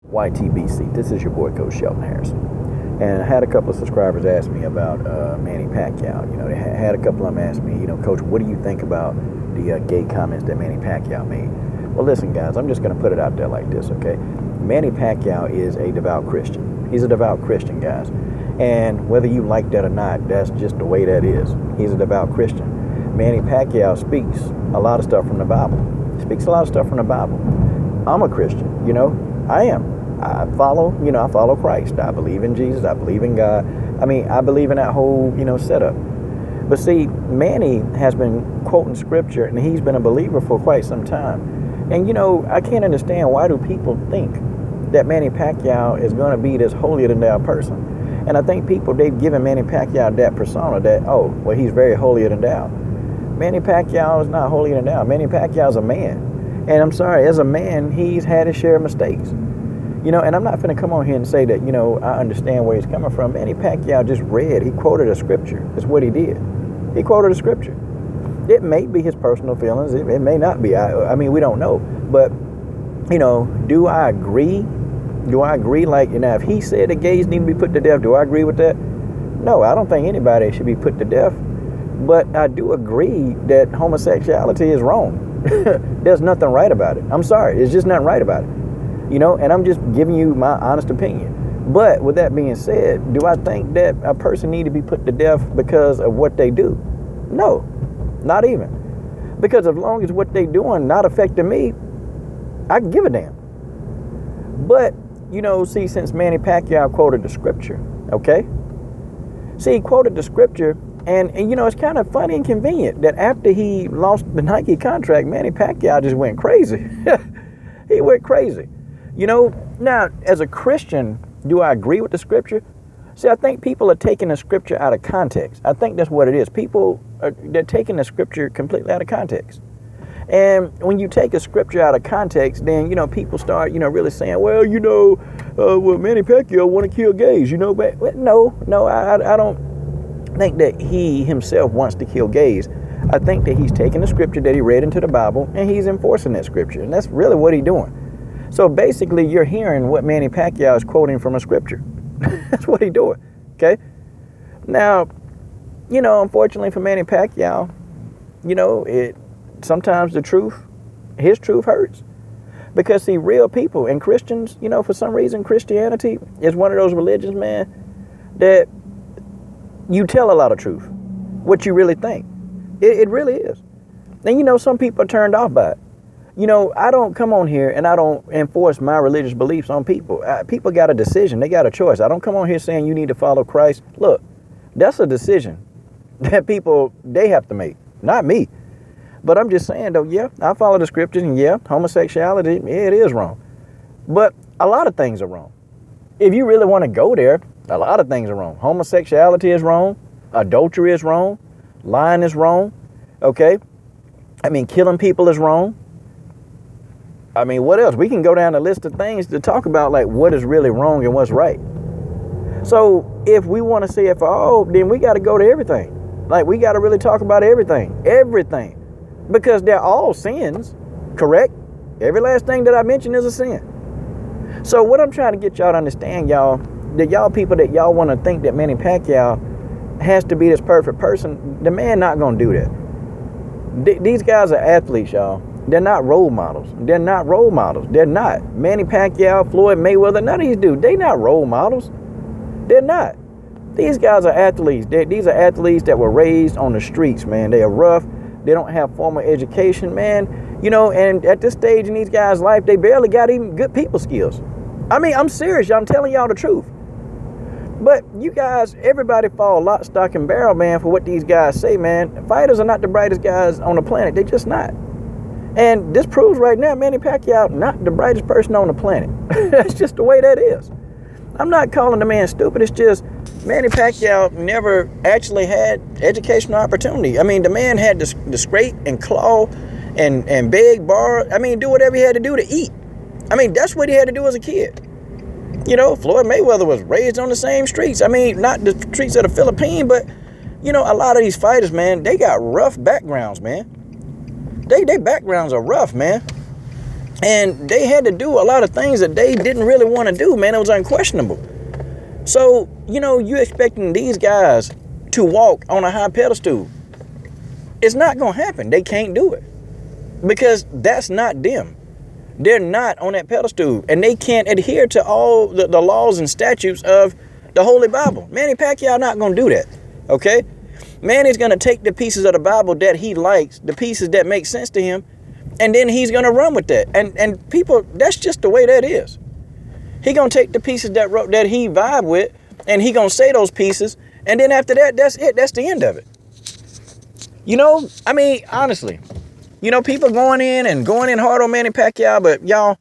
YTBC. This is your boy, Coach Shelton Harrison. And I had a couple of subscribers ask me about Manny Pacquiao. You know, they had a couple of them ask me, Coach, what do you think about the gay comments that Manny Pacquiao made? Well, listen, guys, I'm just going to put it out there like this, okay? Manny Pacquiao is a devout Christian. He's a devout Christian, guys. And whether you like that or not, that's just the way that is. He's a devout Christian. Manny Pacquiao speaks a lot of stuff from the Bible. He speaks a lot of stuff from the Bible. I'm a Christian, I am. I follow Christ. I believe in Jesus. I believe in God. I believe in that whole, setup. But see, Manny has been quoting scripture, and he's been a believer for quite some time. And, I can't understand, why do people think that Manny Pacquiao is going to be this holier-than-thou person? And I think they've given Manny Pacquiao that persona that, he's very holier-than-thou. Manny Pacquiao is not holier-than-thou. Manny Pacquiao is a man. And I'm sorry, as a man, he's had his share of mistakes. And I'm not going to come on here and say that, I understand where he's coming from. Manny Pacquiao just he quoted a scripture. That's what he did. He quoted a scripture. It may be his personal feelings. It may not be. We don't know. But, do I agree? Do I agree? If he said that gays need to be put to death, do I agree with that? No, I don't think anybody should be put to death. But I do agree that homosexuality is wrong. There's nothing right about it. I'm sorry. There's just nothing right about it. And I'm just giving you my honest opinion. But with that being said, do I think that a person need to be put to death because of what they do? No, not even. Because as long as what they doing not affecting me, I can give a damn. But, since Manny Pacquiao quoted the scripture, okay? See, he quoted the scripture, and it's kind of funny and convenient that after he lost the Nike contract, Manny Pacquiao just went crazy. He went crazy. Now, as a Christian, do I agree with the scripture? See, I think people are taking the scripture out of context. I think that's what it is. They're taking the scripture completely out of context. And when you take a scripture out of context, then, people start, really saying, well, Manny Pacquiao want to kill gays, But no, I don't think that he himself wants to kill gays. I think that he's taking the scripture that he read into the Bible, and he's enforcing that scripture. And that's really what he's doing. So basically, you're hearing what Manny Pacquiao is quoting from a scripture. That's what he's doing, okay? Now, unfortunately for Manny Pacquiao, sometimes his truth hurts. Because, see, real people and Christians, for some reason, Christianity is one of those religions, man, that you tell a lot of truth, what you really think. It really is. And, some people are turned off by it. I don't come on here and I don't enforce my religious beliefs on people. People got a decision. They got a choice. I don't come on here saying you need to follow Christ. Look, that's a decision that they have to make, not me. But I'm just saying, though, yeah, I follow the scriptures, and yeah, homosexuality, it is wrong. But a lot of things are wrong. If you really want to go there, a lot of things are wrong. Homosexuality is wrong. Adultery is wrong. Lying is wrong. Okay? Killing people is wrong. What else? We can go down a list of things to talk about, like what is really wrong and what's right. So if we want to say it for all, then we got to go to everything. Like, we got to really talk about everything. Because they're all sins, correct? Every last thing that I mentioned is a sin. So what I'm trying to get y'all to understand, y'all, that y'all people that y'all want to think that Manny Pacquiao has to be this perfect person, the man not going to do that. These guys are athletes, y'all. They're not role models. They're not. Manny Pacquiao, Floyd Mayweather, none of these dudes, they not role models. They're not. These guys are athletes. These are athletes that were raised on the streets, man. They are rough. They don't have formal education, man. And at this stage in these guys' life, they barely got even good people skills. I'm serious. I'm telling y'all the truth. But you guys, everybody fall lock, stock, and barrel, man, for what these guys say, man. Fighters are not the brightest guys on the planet. They're just not. And this proves right now, Manny Pacquiao, not the brightest person on the planet. That's just the way that is. I'm not calling the man stupid. It's just Manny Pacquiao never actually had educational opportunity. The man had to scrape and claw and beg, borrow. Do whatever he had to do to eat. That's what he had to do as a kid. Floyd Mayweather was raised on the same streets. Not the streets of the Philippines, but, a lot of these fighters, man, they got rough backgrounds, man. They backgrounds are rough, man. And they had to do a lot of things that they didn't really want to do, man. It was unquestionable. So, you expecting these guys to walk on a high pedestal. It's not going to happen. They can't do it. Because that's not them. They're not on that pedestal. And they can't adhere to all the laws and statutes of the Holy Bible. Manny Pacquiao not going to do that. Okay? Manny's going to take the pieces of the Bible that he likes, the pieces that make sense to him, and then he's going to run with that. And people, that's just the way that is. He going to take the pieces that he vibe with, and he going to say those pieces, and then after that, that's it. That's the end of it. Honestly, people going in hard on Manny Pacquiao, but y'all,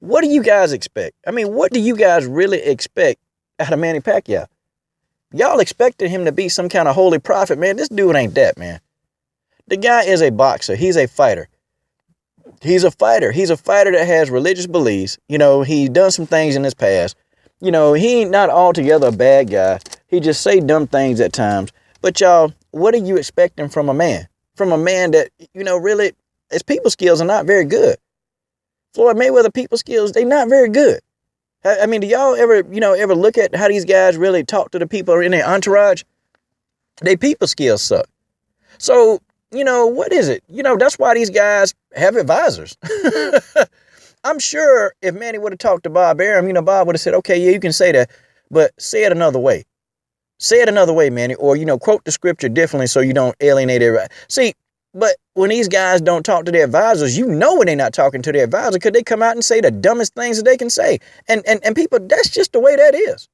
what do you guys expect? What do you guys really expect out of Manny Pacquiao? Y'all expected him to be some kind of holy prophet, man. This dude ain't that, man. The guy is a boxer. He's a fighter. He's a fighter. He's a fighter that has religious beliefs. He's done some things in his past. He ain't not altogether a bad guy. He just say dumb things at times. But y'all, what are you expecting from a man? From a man that, really, his people skills are not very good. Floyd Mayweather people skills, they not very good. Do y'all ever look at how these guys really talk to the people in their entourage? They people skills suck. So, what is it? That's why these guys have advisors. I'm sure if Manny would have talked to Bob Arum, Bob would have said, okay, yeah, you can say that, but say it another way. Say it another way, Manny, or, quote the scripture differently so you don't alienate it. See, but when these guys don't talk to their advisors, when they're not talking to their advisor because they come out and say the dumbest things that they can say. And people, that's just the way that is.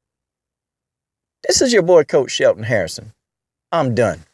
This is your boy, Coach Shelton Harrison. I'm done.